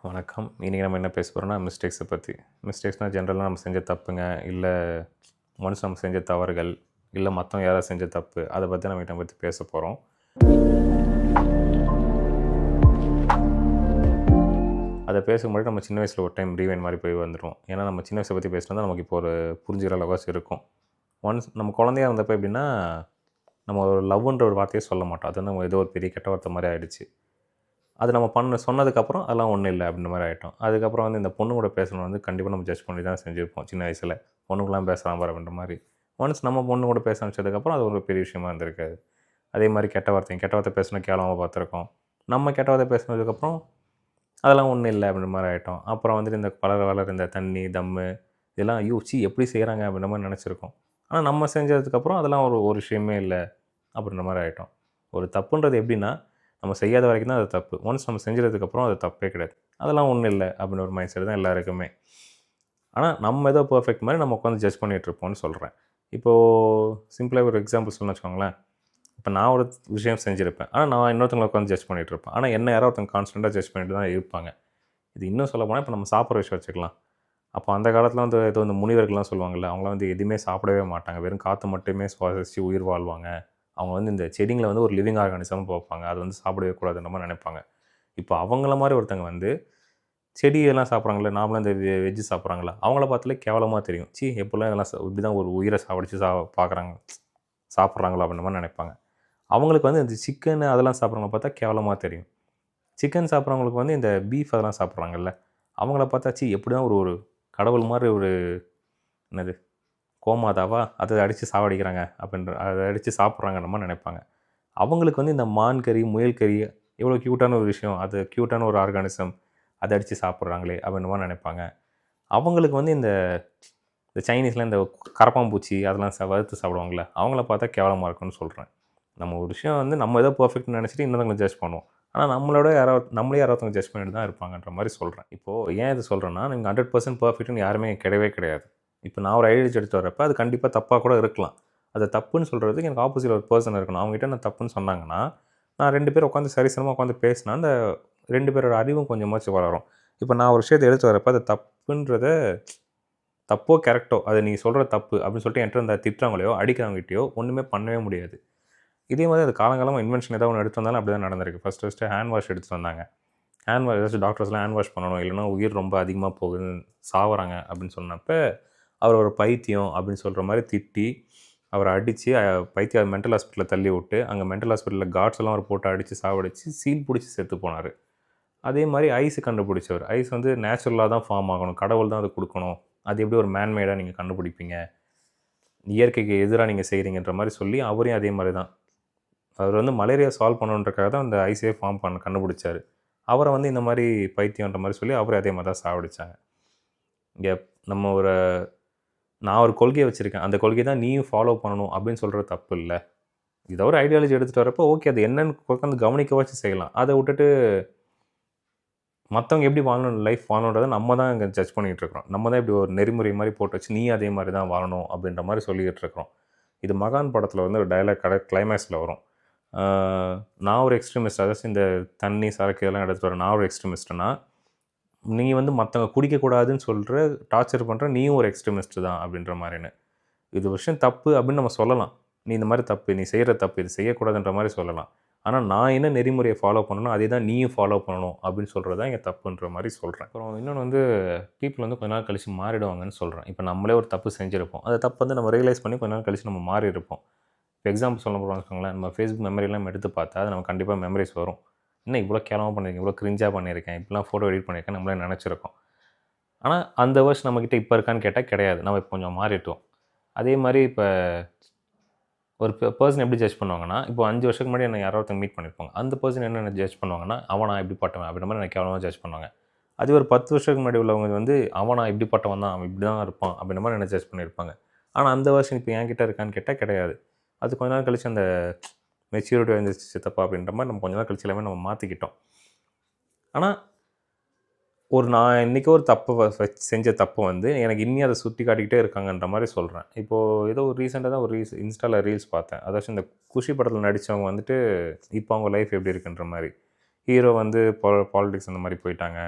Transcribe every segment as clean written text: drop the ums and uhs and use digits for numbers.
வணக்கம். இன்றைக்கி நம்ம என்ன பேச போகிறோம்னா மிஸ்டேக்ஸை பற்றி. மிஸ்டேக்ஸ்னால் ஜென்ரலாக நம்ம செஞ்ச தப்புங்க, இல்லை ஒன்ஸ் நம்ம செஞ்ச தவறுகள், இல்லை மற்றவங்க யாராவது செஞ்ச தப்பு, அதை பற்றி நம்ம இதை பற்றி பேச போகிறோம். அதை பேசும்போது நம்ம சின்ன வயசில் ஒரு டைம் ரீவைண்ட் மாதிரி போய் வந்துடுவோம். ஏன்னா நம்ம சின்ன வயசை பற்றி பேசினா தான் நமக்கு இப்போ ஒரு புரிஞ்சுக்கிற அளவாச்சும் இருக்கும். ஒன்ஸ் நம்ம குழந்தையாக இருந்தப்போ எப்படின்னா, நம்ம ஒரு லவ்ன்ற ஒரு வார்த்தையே சொல்ல மாட்டோம். அது வந்து நம்ம ஏதோ ஒரு பெரிய கெட்ட வார்த்தை மாதிரி ஆகிடுச்சு. அது நம்ம சொன்னதுக்கப்புறம் அதெல்லாம் ஒன்றும் இல்லை அப்படின்ற மாதிரி ஆகிட்டோம். அதுக்கப்புறம் வந்து இந்த பொண்ணு கூட பேசணும் வந்து கண்டிப்பாக நம்ம ஜட்ஜ் பண்ணி தான் செஞ்சுருப்போம் சின்ன வயசில். பொண்ணுக்கெலாம் பேசலாம் பாரு அப்படின்ற மாதிரி. ஒன்ஸ் நம்ம பொண்ணு கூட பேச ஆரம்பிச்சதுக்கப்புறம் அது ஒரு பெரிய விஷயமா இருந்திருக்காது. அதே மாதிரி கெட்ட வார்த்தை பேசினா கேவலமாக பார்த்துருக்கோம். நம்ம கெட்ட வார்த்தை பேசினதுக்கப்புறம் அதெல்லாம் ஒன்றும் இல்லை அப்படின்ற மாதிரி ஆகிட்டோம். அப்புறம் வந்துட்டு இந்த வளர இந்த தண்ணி, தம்மு இதெல்லாம் எப்படி செய்கிறாங்க அப்படின்ற மாதிரி நினச்சிருக்கோம். ஆனால் நம்ம செஞ்சதுக்கப்புறம் அதெல்லாம் ஒரு விஷயமே இல்லை அப்படின்ற மாதிரி ஆகிட்டோம். ஒரு தப்புன்றது எப்படின்னா, நம்ம செய்யாத வரைக்கும் தான் அது தப்பு. ஒன்ஸ் நம்ம செஞ்சதுக்கப்புறம் அது தப்பே கிடையாது. அதெல்லாம் ஒன்றும் இல்லை அப்படின்னு ஒரு மைண்ட் செட் தான் எல்லாருக்குமே. ஆனால் நம்ம ஏதோ பெர்ஃபெக்ட் மாதிரி நம்ம உட்காந்து ஜட்ஜ் பண்ணிகிட்ருப்போம்னு சொல்கிறேன். இப்போது சிம்பிளாக ஒரு எக்ஸாம்பிள் சொல்லணும்னு வச்சுக்கோங்களேன். இப்போ நான் ஒரு விஷயம் செஞ்சுருப்பேன். ஆனால் நான் இன்னொருத்தவங்களை உட்காந்து ஜட்ஜ் பண்ணிகிட்ருப்பேன். ஆனால் என்ன யாரோ ஒருத்தவங்க கான்ஸ்டன்ட்டாக ஜட்ஜ் பண்ணிட்டு தான் இருப்பாங்க. இது இன்னும் சொல்ல போனால் இப்போ நம்ம சாப்பிட்ற விஷயம் வச்சுக்கலாம். அப்போ அந்த காலத்தில் வந்து ஏதோ இந்த முனிவர்கள்லாம் சொல்லுவாங்கள்ல, அவங்களாம் வந்து எதுவுமே சாப்பிடவே மாட்டாங்க. வெறும் காற்று மட்டுமே சுவாசித்து உயிர் வாழ்வாங்க. அவங்க வந்து இந்த செடிங்களை வந்து ஒரு லிவிங் ஆர்கானிசம் பார்ப்பாங்க. அது வந்து சாப்பிடவே கூடாதுன்ற மாதிரி நினைப்பாங்க. இப்போ அவங்கள மாதிரி ஒருத்தங்க வந்து செடியெல்லாம் சாப்பிட்றாங்களே, நார்மலாக இந்த வெஜ்ஜு சாப்பிட்றாங்களா, அவங்கள பார்த்தாலே கேவலமாக தெரியும். எப்படிலாம் இதெல்லாம் இப்படி தான் ஒரு உயிரை சாவடிச்சு பார்க்குறாங்க, சாப்பிட்றாங்களோ அப்படின்ற மாதிரி நினைப்பாங்க. அவங்களுக்கு வந்து இந்த சிக்கன் அதெல்லாம் சாப்பிட்றவங்கள பார்த்தா கேவலமாக தெரியும். சிக்கன் சாப்பிட்றவங்களுக்கு வந்து இந்த பீஃப் அதெல்லாம் சாப்பிட்றாங்கல்ல, அவங்கள பார்த்தா எப்படி தான் ஒரு ஒரு கடவுள் மாதிரி ஒரு என்னது கோமாதாவா அதை அடித்து சாவடிக்கிறாங்க அதை அடித்து சாப்பிட்றாங்கன்ற மாதிரி நினைப்பாங்க. அவங்களுக்கு வந்து இந்த மான் கறி, முயல் கறி எவ்வளோ க்யூட்டான ஒரு விஷயம், அது க்யூட்டான ஒரு ஆர்கானிசம், அதை அடித்து சாப்பிட்றாங்களே அப்படின்ற மாதிரி நினைப்பாங்க. அவங்களுக்கு வந்து இந்த இந்த சைனீஸில் இந்த கரப்பாம்பூச்சி அதெல்லாம் வறுத்து சாப்பிடுவாங்கள்ல, அவங்கள பார்த்தா கேவலமாக இருக்குன்னு சொல்கிறேன். நம்ம ஒரு விஷயம் வந்து நம்ம ஏதோ பெர்ஃபெக்ட்னு நினச்சிட்டு இன்னொருத்தவங்களை ஜட்ஜ் பண்ணுவோம். ஆனால் நம்மளே யாராவது ஜட்ஜ் பண்ணிட்டு தான் இருப்பாங்கன்ற மாதிரி சொல்கிறேன். இப்போது ஏன் இது சொல்கிறேன்னா, நீங்கள் 100% பெர்ஃபெக்ட்னு யாருமே கிடையவே கிடையாது. இப்போ நான் ஒரு ஐடியாலஜி எடுத்து வரப்போ அது கண்டிப்பாக தப்பாக கூட இருக்கலாம். அது தப்புன்னு சொல்கிறதுக்கு எனக்கு ஆப்போசிட் ஒரு பர்சன் இருக்கணும். அவங்ககிட்ட நான் தப்புன்னு சொன்னாங்கன்னா, நான் 2 பேரும் உட்காந்து சரிசமமாக உட்காந்து பேசினா, அந்த 2 பேரோட அறிவும் கொஞ்சமாச்சும் வளரும். இப்போ நான் ஒரு விஷயத்தை எடுத்து வரப்போ அது தப்புன்றத தப்போ கரெக்டோ அது நீ சொல்கிற தப்பு அப்படின்னு சொல்லிட்டு என்கிட்ட இந்த திட்டுறவங்களையோ அடிக்கிறவங்ககிட்டயோ ஒன்றுமே பண்ணவே முடியாது. இதே மாதிரி அது காலங்காலமாக இன்வென்ஷன் ஏதாவது ஒன்று எடுத்து வந்தாலும் அப்படி தான் நடந்திருக்கு. ஃபஸ்ட்டு ஹேண்ட் வாஷ் எடுத்துகிட்டு வந்தாங்க. ஹேண்ட் வாஷ் ஏதாச்சும் டாக்டர்ஸ்லாம் ஹேண்ட் வாஷ் பண்ணணும், இல்லைனா உயிர் ரொம்ப அதிகமாக போகுது, சாவறாங்க அப்படின்னு சொன்னப்ப அவர் ஒரு பைத்தியம் அப்படின்னு சொல்கிற மாதிரி திட்டி அவரை அடித்து பைத்தியம் மென்டல் ஹாஸ்பிட்டலில் தள்ளி விட்டு, அங்கே மென்டல் ஹாஸ்பிட்டலில் கார்ட்ஸ் எல்லாம் அவர் போட்டு அடித்து சாவடிச்சு சீல் பிடிச்சி செத்து போனார். அதே மாதிரி ஐஸ் கண்டுபிடிச்சவர். ஐஸ் வந்து நேச்சுரலாக தான் ஃபார்ம் ஆகணும், கடவுள் தான் அதை கொடுக்கணும், அது எப்படி ஒரு மேன்மேடாக நீங்கள் கண்டுபிடிப்பீங்க, இயற்கைக்கு எதிராக நீங்கள் செய்கிறீங்கன்ற மாதிரி சொல்லி அவரையும் அதே மாதிரி தான். அவர் வந்து மலேரியா சால்வ் பண்ணணுன்றக்காக தான் அந்த ஐஸே கண்டுபிடிச்சார். அவரை வந்து இந்த மாதிரி பைத்தியன்ற மாதிரி சொல்லி அவரை அதே மாதிரி தான் சாவடிச்சாங்க. இங்கே நம்ம நான் ஒரு கொள்கையை வச்சுருக்கேன், அந்த கொள்கை தான் நீயும் ஃபாலோ பண்ணணும் அப்படின்னு சொல்கிறது தப்பு இல்லை. இதை ஒரு ஐடியாலஜி எடுத்துகிட்டு வரப்போ ஓகே, அது என்னன்னு உட்காந்து கவனிக்கவாச்சும் செய்யலாம். அதை விட்டுட்டு மற்றவங்க எப்படி வாழணும், லைஃப் வாழணுன்றதை நம்ம தான் இங்கே ஜட்ஜ் பண்ணிகிட்டு இருக்கிறோம். நம்ம தான் இப்படி ஒரு நெறிமுறை மாதிரி போட்டு வச்சு நீ அதே மாதிரி தான் வாழணும் அப்படின்ற மாதிரி சொல்லிக்கிட்டு இருக்கிறோம். இது மகான் படத்தில் வந்து ஒரு டயலாக் கிளைமேக்ஸில் வரும். நான் ஒரு எக்ஸ்ட்ரீமிஸ்ட், அதாச்சும் இந்த தண்ணி சரக்கு இதெல்லாம் எடுத்துகிட்டு வரேன், நான் ஒரு எக்ஸ்ட்ரீமிஸ்ட்னா நீ வந்து மற்றவங்க குடிக்கக்கூடாதுன்னு சொல்கிற, டார்ச்சர் பண்ணுற நீயும் ஒரு எக்ஸ்ட்ரீமிஸ்ட் தான் அப்படின்ற மாதிரின்னு. இது விஷயம் தப்பு அப்படின்னு நம்ம சொல்லலாம். நீ இந்த மாதிரி தப்பு, நீ செய்கிற தப்பு, இது செய்யக்கூடாதுன்ற மாதிரி சொல்லலாம். ஆனால் நான் என்ன நெறிமுறையை ஃபாலோ பண்ணணும் அதே தான் நீயும் ஃபாலோ பண்ணணும் அப்படின்னு சொல்கிறது தான் இங்கே தப்புன்ற மாதிரி சொல்கிறேன். அப்புறம் இன்னொன்று வந்து பீப்புள் வந்து கொஞ்ச நாள் கழித்து மாறிடுவாங்கன்னு சொல்கிறேன். இப்போ நம்மளே ஒரு தப்பு செஞ்சுருப்போம், அந்த தப்பு வந்து நம்ம ரியலைஸ் பண்ணி கொஞ்ச நாள் கழித்து நம்ம மாறி இருப்போம். இப்போ எக்ஸாம்பிள் சொல்ல போகிறோம்னு வச்சுக்கோங்களேன், நம்ம ஃபேஸ்புக் மெமரிலாம் எடுத்து பார்த்தா அது நம்ம கண்டிப்பாக மெமரிஸ் வரும். இன்னும் இவ்வளோ கேவலமாக பண்ணியிருக்கேன், இவ்வளோ கிரிஞ்சாக பண்ணியிருக்கேன், இப்படிலாம் ஃபோட்டோ எடிட் பண்ணியிருக்கேன் நம்மளே நினச்சிருக்கோம். ஆனால் அந்த வேர்ஷன் நம்மக்கிட்ட இப்போ இருக்கான்னு கேட்டால் கிடையாது. நம்ம இப்போ கொஞ்சம் மாறிட்டோம். அதே மாதிரி இப்போ ஒரு பர்சன் எப்படி ஜட்ஜ் பண்ணுவாங்கன்னா, இப்போ 5 வருஷத்துக்கு முன்னாடி என்ன யாரோ ஒருத்தங்க மீட் பண்ணியிருப்பாங்க. அந்த பர்சன் என்ன ஜட்ஜ் பண்ணுவாங்கன்னா, அவனா இப்படிப்பட்டவன் அப்படின்ற மாதிரி எனக்கு கேவலமாக ஜட்ஜ் பண்ணுவாங்க. அது ஒரு 10 வருஷத்துக்கு முன்னாடி உள்ளவங்க வந்து அவனா இப்படிப்பட்டவன் தான், அவன் இப்படி தான் இருப்பான் அப்படின்ற மாதிரி என்ன ஜட்ஜ் பண்ணியிருப்பாங்க. ஆனால் அந்த வருஷன் இப்போ என்கிட்ட இருக்கான்னு கேட்டால் கிடையாது. அது கொஞ்ச நாள் கழிச்சு அந்த மெச்சூரிட்டி வந்துருச்சு சித்தப்பா அப்படின்ற மாதிரி நம்ம கொஞ்ச நாள் கழிச்சு எல்லாமே நம்ம மாற்றிக்கிட்டோம். ஆனால் நான் இன்றைக்கி ஒரு செஞ்ச தப்பு வந்து எனக்கு இன்னும் அதை சுட்டி காட்டிக்கிட்டே இருக்காங்கன்ற மாதிரி சொல்கிறேன். இப்போது ஏதோ ஒரு ரீசெண்டாக தான் ஒரு இன்ஸ்டாவில் ரீல்ஸ் பார்த்தேன். அதாச்சும் இந்த குஷி படத்தில் நடித்தவங்க வந்துட்டு இப்போ அவங்க லைஃப் எப்படி இருக்குன்ற மாதிரி. ஹீரோ வந்து பாலிடிக்ஸ் அந்த மாதிரி போயிட்டாங்க.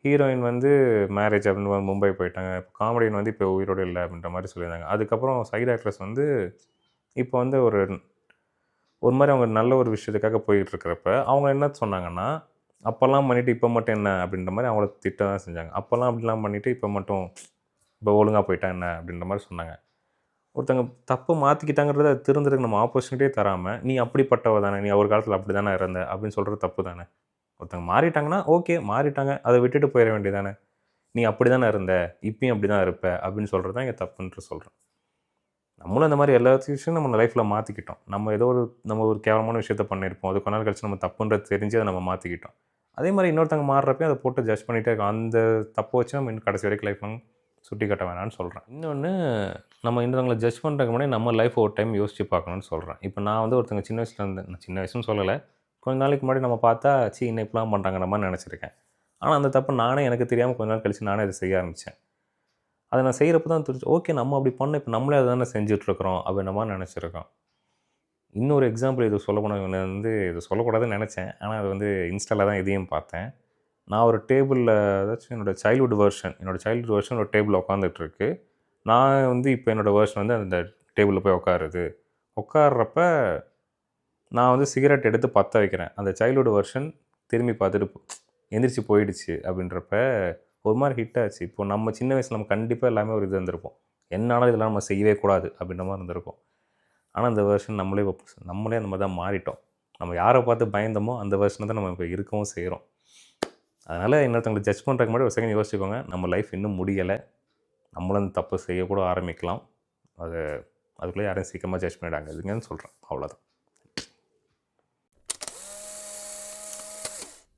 ஹீரோயின் வந்து மேரேஜ் அப்படின்னு மும்பை போயிட்டாங்க. இப்போ காமெடியன் வந்து இப்போ உயிரோடு இல்லை அப்படின்ற மாதிரி சொல்லியிருந்தாங்க. அதுக்கப்புறம் சைடு ஆக்ட்ரஸ் வந்து இப்போ வந்து ஒரு ஒரு மாதிரி அவங்க நல்ல ஒரு விஷயத்துக்காக போயிட்டு இருக்கிறப்ப அவங்க என்ன சொன்னாங்கன்னா, அப்போல்லாம் பண்ணிவிட்டு இப்போ மட்டும் என்ன அப்படின்ற மாதிரி அவங்கள திட்ட தான் செஞ்சாங்க. அப்போல்லாம் அப்படிலாம் பண்ணிவிட்டு இப்போ மட்டும் இப்போ ஒழுங்காக போயிட்டா என்ன அப்படின்ற மாதிரி சொன்னாங்க. ஒருத்தங்க தப்பு மாற்றிக்கிட்டாங்கிறத அது திருந்துறதுக்கு நம்ம ஆப்பர்ச்சுனிட்டியே தராமல், நீ அப்படிப்பட்டவ தானே, நீ ஒரு காலத்தில் அப்படி தானே இருந்த அப்படின்னு சொல்கிறது தப்பு தானே. ஒருத்தங்க மாறிட்டாங்கன்னா ஓகே மாறிட்டாங்க, அதை விட்டுட்டு போயிட வேண்டியதானே. நீ அப்படி தானே இருந்த, இப்பயும் அப்படி தான் இருப்ப அப்படின்னு சொல்கிறது தான் இங்கே தப்புன்ட்டு சொல்கிறேன். நம்மளும் அந்த மாதிரி எல்லா விஷயம் நம்ம லைஃப்பில் மாற்றிக்கிட்டோம். நம்ம ஒரு கேவலமான விஷயத்த பண்ணியிருப்போம். அது கொஞ்ச நாள் கழிச்சு நம்ம தப்புன்றது தெரிஞ்சு அதை நம்ம மாற்றிக்கிட்டோம். அதே மாதிரி இன்னொருத்தவங்க மாறுறப்பையும் அதை போட்டு ஜட்ஜ் பண்ணிகிட்டே இருக்கோம். அந்த தப்பை வச்சு நம்ம இன்னும் கடைசி வரைக்கும் லைஃப் லாங் சுட்டி காட்ட வேணாம்னு சொல்கிறேன். இன்னொன்று, நம்ம இன்னொருத்தவங்களை ஜட்ஜ் பண்ணுறதுக்கு முன்னாடி நம்ம லைஃப் ஒரு டைம் யோசிச்சு பார்க்கணும்னு சொல்கிறேன். இப்போ நான் வந்து ஒருத்தங்க சின்ன வயசுல இருந்து, நான் சின்ன வயசுன்னு சொல்லலை, கொஞ்ச நாளைக்கு முன்னாடி நம்ம பார்த்தா இன்னும் இப்படிலாம் பண்ணுறாங்கிற மாதிரி நினச்சிருக்கேன். ஆனால் அந்த தப்பு நானே எனக்கு தெரியாமல் கொஞ்ச நாள் கழிச்சு நானே அதை செய்ய ஆரம்பித்தேன். அதை நான் செய்கிறப்ப தான் தெரிஞ்சு, ஓகே நம்ம அப்படி பண்ண இப்போ நம்மளே அதை தானே செஞ்சுட்ருக்குறோம் அப்படின்ற மாதிரி நினச்சிருக்கோம். இன்னொரு எக்ஸாம்பிள் இது சொல்லப்போனால் வந்து இது சொல்லக்கூடாதுன்னு நினச்சேன். ஆனால் அது வந்து இன்ஸ்டாவில் தான் இதையும் பார்த்தேன். நான் ஒரு டேபிளில் ஏதாச்சும் என்னோடய சைல்ட்ஹுட் வெர்ஷன் ஒரு டேபிளில் உட்காந்துட்ருக்கு. நான் வந்து இப்போ என்னோடய வெர்ஷன் வந்து அந்த டேபிளில் போய் உட்கார்றப்ப நான் வந்து சிகரெட் எடுத்து பற்ற வைக்கிறேன். அந்த சைல்ட்ஹுட் வெர்ஷன் திரும்பி பார்த்துட்டு எந்திரிச்சு போயிடுச்சு அப்படின்றப்ப ஒரு மாதிரி ஹிட் ஆச்சு. இப்போ நம்ம சின்ன வயசில் நம்ம கண்டிப்பாக எல்லாமே ஒரு இது இருந்திருப்போம். என்ன ஆனாலும் இதெல்லாம் நம்ம செய்யவே கூடாது அப்படின்ற மாதிரி இருந்திருக்கும். ஆனால் அந்த வெர்ஷன் நம்மளே அந்த மாதிரி தான் மாறிட்டோம். நம்ம யாரை பார்த்து பயந்தோமோ அந்த வெர்ஷனை தான் நம்ம இப்போ இருக்கவும் செய்கிறோம். அதனால் இன்னொருத்தவங்களை ஜட்ஜ் பண்ணுறதுக்கு முன்னாடி ஒரு செகண்ட் யோசிச்சுக்கோங்க. நம்ம லைஃப் இன்னும் முடியலை. நம்மளும் அந்த தப்பு செய்யக்கூட ஆரம்பிக்கலாம். அதுக்குள்ளே யாரையும் சீக்கிரமாக ஜட்ஜ் பண்ணிடாதீங்கன்னு சொல்கிறேன். அவ்வளோதான்.